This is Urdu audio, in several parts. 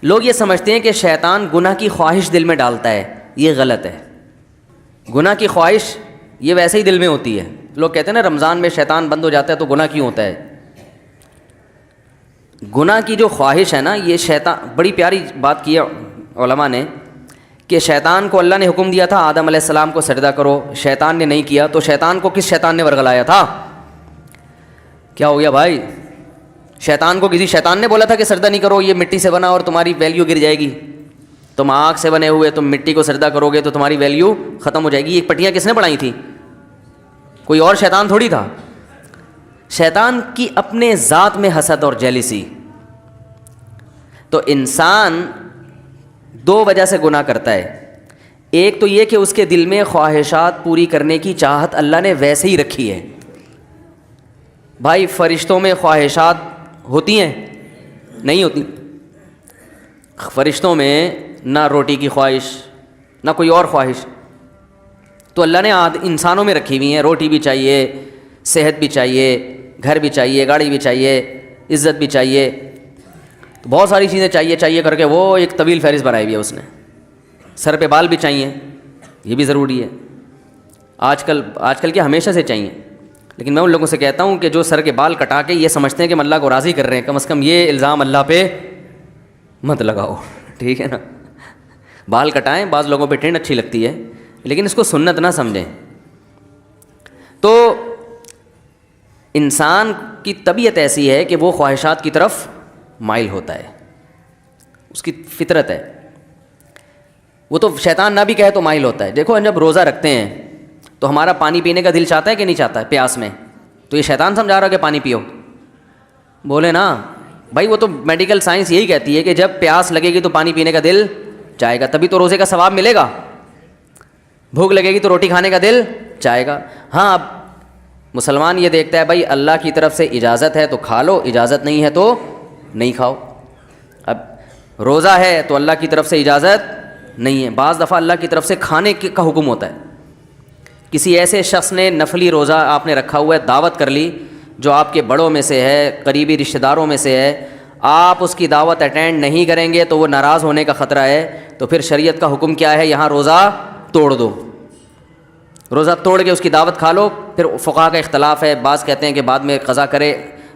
لوگ یہ سمجھتے ہیں کہ شیطان گناہ کی خواہش دل میں ڈالتا ہے، یہ غلط ہے۔ گناہ کی خواہش یہ ویسے ہی دل میں ہوتی ہے۔ لوگ کہتے ہیں نا رمضان میں شیطان بند ہو جاتا ہے تو گناہ کیوں ہوتا ہے؟ گناہ کی جو خواہش ہے نا، یہ شیطان، بڑی پیاری بات کی ہے علماء نے کہ شیطان کو اللہ نے حکم دیا تھا آدم علیہ السلام کو سجدہ کرو، شیطان نے نہیں کیا، تو شیطان کو کس شیطان نے ورگلایا تھا؟ کیا ہو گیا بھائی؟ شیطان کو کسی شیطان نے بولا تھا کہ سجدہ نہیں کرو، یہ مٹی سے بنا اور تمہاری ویلیو گر جائے گی، تم آگ سے بنے ہوئے، تم مٹی کو سجدہ کرو گے تو تمہاری ویلیو ختم ہو جائے گی۔ یہ پٹیاں کس نے پڑھائی تھیں؟ کوئی اور شیطان تھوڑی تھا۔ شیطان کی اپنے ذات میں حسد اور جیلسی۔ تو انسان دو وجہ سے گناہ کرتا ہے، ایک تو یہ کہ اس کے دل میں خواہشات پوری کرنے کی چاہت اللہ نے ویسے ہی رکھی ہے۔ بھائی فرشتوں میں خواہشات ہوتی ہیں؟ نہیں ہوتی۔ فرشتوں میں نہ روٹی کی خواہش نہ کوئی اور خواہش، تو اللہ نے انسانوں میں رکھی ہوئی ہیں۔ روٹی بھی چاہیے، صحت بھی چاہیے، گھر بھی چاہیے، گاڑی بھی چاہیے، عزت بھی چاہیے، تو بہت ساری چیزیں چاہیے کر کے وہ ایک طویل فہرست بنائی ہوئی ہے اس نے۔ سر پہ بال بھی چاہیے، یہ بھی ضروری ہے۔ آج کل کیا ہمیشہ سے چاہیے، لیکن میں ان لوگوں سے کہتا ہوں کہ جو سر کے بال کٹا کے یہ سمجھتے ہیں کہ ہم اللہ کو راضی کر رہے ہیں، کم از کم یہ الزام اللہ پہ مت لگاؤ، ٹھیک ہے نا؟ بال کٹائیں، بعض لوگوں پہ ٹرینڈ اچھی لگتی ہے، لیکن اس کو سنت نہ سمجھیں۔ تو انسان کی طبیعت ایسی ہے کہ وہ خواہشات کی طرف مائل ہوتا ہے، اس کی فطرت ہے، وہ تو شیطان نہ بھی کہے تو مائل ہوتا ہے۔ دیکھو ہم جب روزہ رکھتے ہیں تو ہمارا پانی پینے کا دل چاہتا ہے کہ نہیں چاہتا ہے پیاس میں؟ تو یہ شیطان سمجھا رہا کہ پانی پیو؟ بولے نا بھائی، وہ تو میڈیکل سائنس یہی کہتی ہے کہ جب پیاس لگے گی تو پانی پینے کا دل چاہے گا، تبھی تو روزے کا ثواب ملے گا۔ بھوک لگے گی تو روٹی کھانے کا دل چاہے گا۔ ہاں، اب مسلمان یہ دیکھتا ہے بھائی اللہ کی طرف سے اجازت ہے تو کھا لو، اجازت نہیں ہے تو نہیں کھاؤ۔ اب روزہ ہے تو اللہ کی طرف سے اجازت نہیں ہے، بعض دفعہ اللہ کی طرف سے کھانے کا حکم ہوتا ہے۔ کسی ایسے شخص نے نفلی روزہ آپ نے رکھا ہوا ہے، دعوت کر لی جو آپ کے بڑوں میں سے ہے، قریبی رشتہ داروں میں سے ہے، آپ اس کی دعوت اٹینڈ نہیں کریں گے تو وہ ناراض ہونے کا خطرہ ہے، تو پھر شریعت کا حکم کیا ہے؟ یہاں روزہ توڑ دو، روزہ توڑ کے اس کی دعوت کھا لو۔ پھر فقہا کا اختلاف ہے، بعض کہتے ہیں کہ بعد میں قضا کرے،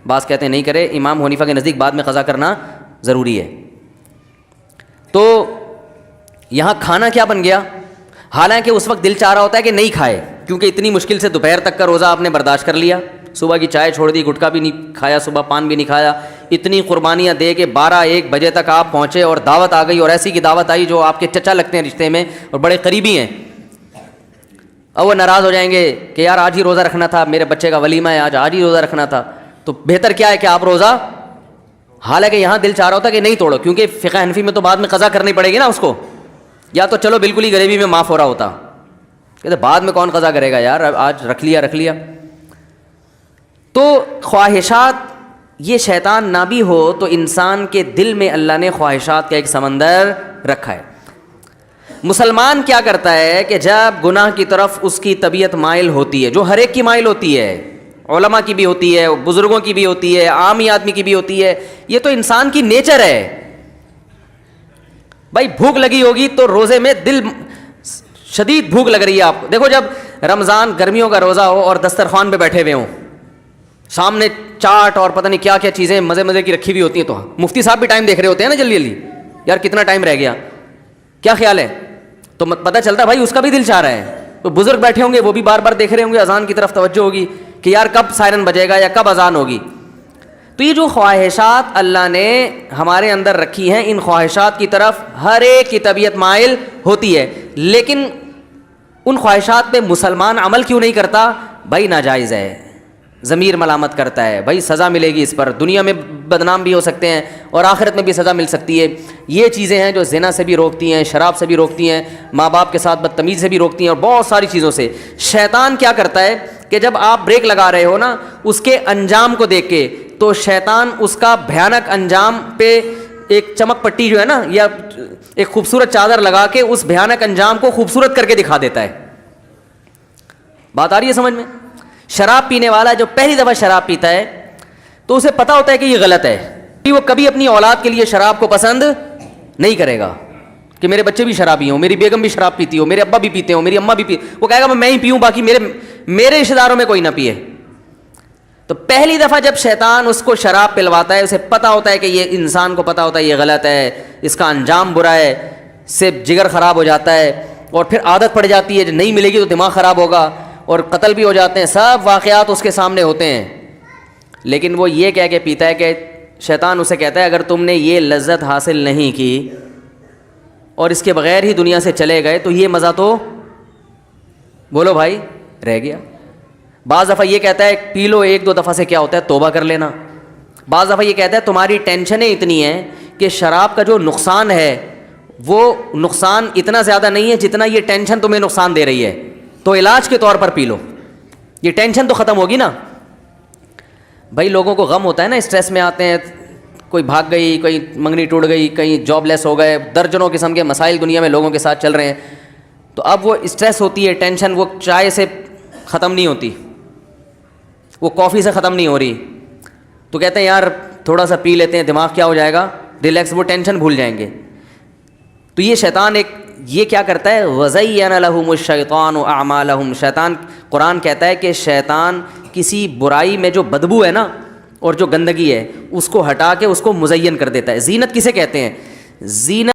بعض کہتے ہیں نہیں کرے۔ امام حنیفہ کے نزدیک بعد میں قضا کرنا ضروری ہے۔ تو یہاں کھانا کیا بن گیا؟ حالانکہ اس وقت دل چاہ رہا ہوتا ہے کہ نہیں کھائے، کیونکہ اتنی مشکل سے دوپہر تک کا روزہ آپ نے برداشت کر لیا، صبح کی چائے چھوڑ دی، گٹکا بھی نہیں کھایا، صبح پان بھی نہیں کھایا، اتنی قربانیاں دے کے 12-1 بجے تک آپ پہنچے اور دعوت آ گئی، اور ایسی کی دعوت آئی جو آپ کے چچا لگتے ہیں رشتے میں اور بڑے قریبی ہیں۔ اب وہ ناراض ہو جائیں گے کہ یار آج ہی روزہ رکھنا تھا، میرے بچے کا ولیمہ ہے، آج ہی روزہ رکھنا تھا۔ تو بہتر کیا ہے کہ آپ روزہ، حالانکہ یہاں دل چاہ رہا ہوتا کہ نہیں توڑو، کیونکہ فقہ حنفی میں تو بعد میں قضا کرنی پڑے گی نا اس کو، یا تو چلو بالکل ہی غریبی میں معاف ہو رہا ہوتا، کہتے بعد میں کون قضا کرے گا یار، آج رکھ لیا۔ تو خواہشات، یہ شیطان نہ بھی ہو تو انسان کے دل میں اللہ نے خواہشات کا ایک سمندر رکھا ہے۔ مسلمان کیا کرتا ہے کہ جب گناہ کی طرف اس کی طبیعت مائل ہوتی ہے، جو ہر ایک کی مائل ہوتی ہے، علماء کی بھی ہوتی ہے، بزرگوں کی بھی ہوتی ہے، عام آدمی کی بھی ہوتی ہے، یہ تو انسان کی نیچر ہے۔ بھائی بھوک لگی ہوگی تو روزے میں دل شدید بھوک لگ رہی ہے آپ کو، دیکھو جب رمضان گرمیوں کا روزہ ہو اور دسترخوان پہ بیٹھے ہوئے ہوں، سامنے چاٹ اور پتہ نہیں کیا کیا چیزیں مزے کی رکھی ہوئی ہوتی ہیں، تو مفتی صاحب بھی ٹائم دیکھ رہے ہوتے ہیں نا جلدی، یار کتنا ٹائم رہ گیا، کیا خیال ہے؟ تو پتہ چلتا ہے بھائی اس کا بھی دل چاہ رہا ہے۔ تو بزرگ بیٹھے ہوں گے، وہ بھی بار بار دیکھ رہے ہوں گے، اذان کی طرف توجہ ہوگی کہ یار کب سائرن بجے گا یا کب اذان ہوگی۔ تو یہ جو خواہشات اللہ نے ہمارے اندر رکھی ہیں، ان خواہشات کی طرف ہر ایک کی طبیعت مائل ہوتی ہے، لیکن ان خواہشات پہ مسلمان عمل کیوں نہیں کرتا؟ بھائی ناجائز ہے، ضمیر ملامت کرتا ہے، بھائی سزا ملے گی اس پر، دنیا میں بدنام بھی ہو سکتے ہیں اور آخرت میں بھی سزا مل سکتی ہے۔ یہ چیزیں ہیں جو زنا سے بھی روکتی ہیں، شراب سے بھی روکتی ہیں، ماں باپ کے ساتھ بدتمیزی سے بھی روکتی ہیں، اور بہت ساری چیزوں سے۔ شیطان کیا کرتا ہے کہ جب آپ بریک لگا رہے ہو نا، اس کے انجام کو دیکھ کے تو شیطان اس کا بھیانک انجام پہ ایک چمک پٹی جو ہے نا، یا ایک خوبصورت چادر لگا کے اس بھیانک انجام کو خوبصورت کر کے دکھا دیتا ہے۔ بات آ رہی ہے سمجھ میں؟ شراب پینے والا جو پہلی دفعہ شراب پیتا ہے تو اسے پتا ہوتا ہے کہ یہ غلط ہے، وہ کبھی اپنی اولاد کے لیے شراب کو پسند نہیں کرے گا کہ میرے بچے بھی شرابی ہوں, میری بیگم بھی شراب پیتی ہو, میرے ابا بھی پیتے ہوں, میری اماں بھی وہ کہے گا میں ہی پیوں, باقی میرے رشتے داروں میں کوئی نہ پیے. تو پہلی دفعہ جب شیطان اس کو شراب پلواتا ہے, اسے پتہ ہوتا ہے کہ یہ انسان کو پتہ ہوتا ہے یہ غلط ہے, اس کا انجام برا ہے, سے جگر خراب ہو جاتا ہے, اور پھر عادت پڑ جاتی ہے, نہیں ملے گی تو دماغ خراب ہوگا, اور قتل بھی ہو جاتے ہیں, سب واقعات اس کے سامنے ہوتے ہیں. لیکن وہ یہ کہہ کے پیتا ہے کہ شیطان اسے کہتا ہے اگر تم نے یہ لذت حاصل نہیں کی اور اس کے بغیر ہی دنیا سے چلے گئے تو یہ مزہ تو بولو بھائی رہ گیا. بعض دفعہ یہ کہتا ہے پی لو, ایک دو دفعہ سے کیا ہوتا ہے توبہ کر لینا. بعض دفعہ یہ کہتا ہے تمہاری ٹینشنیں اتنی ہیں کہ شراب کا جو نقصان ہے وہ نقصان اتنا زیادہ نہیں ہے جتنا یہ ٹینشن تمہیں نقصان دے رہی ہے, تو علاج کے طور پر پی لو, یہ ٹینشن تو ختم ہوگی نا. بھائی لوگوں کو غم ہوتا ہے نا, اسٹریس میں آتے ہیں, کوئی بھاگ گئی, کوئی منگنی ٹوٹ گئی, کہیں جاب لیس ہو گئے, درجنوں قسم کے مسائل دنیا میں لوگوں کے ساتھ چل رہے ہیں. تو اب وہ اسٹریس ہوتی ہے, ٹینشن وہ چائے سے ختم نہیں ہوتی, وہ کافی سے ختم نہیں ہو رہی, تو کہتے ہیں یار تھوڑا سا پی لیتے ہیں, دماغ کیا ہو جائے گا ریلیکس, وہ ٹینشن بھول جائیں گے. تو یہ شیطان یہ کیا کرتا ہے, وَزَيَّنَ لَهُمُ الشَّيْطَانُ أَعْمَالَهُمْ, شیطان قرآن کہتا ہے کہ شیطان کسی برائی میں جو بدبو ہے نا اور جو گندگی ہے اس کو ہٹا کے اس کو مزین کر دیتا ہے. زینت کسے کہتے ہیں؟ زینت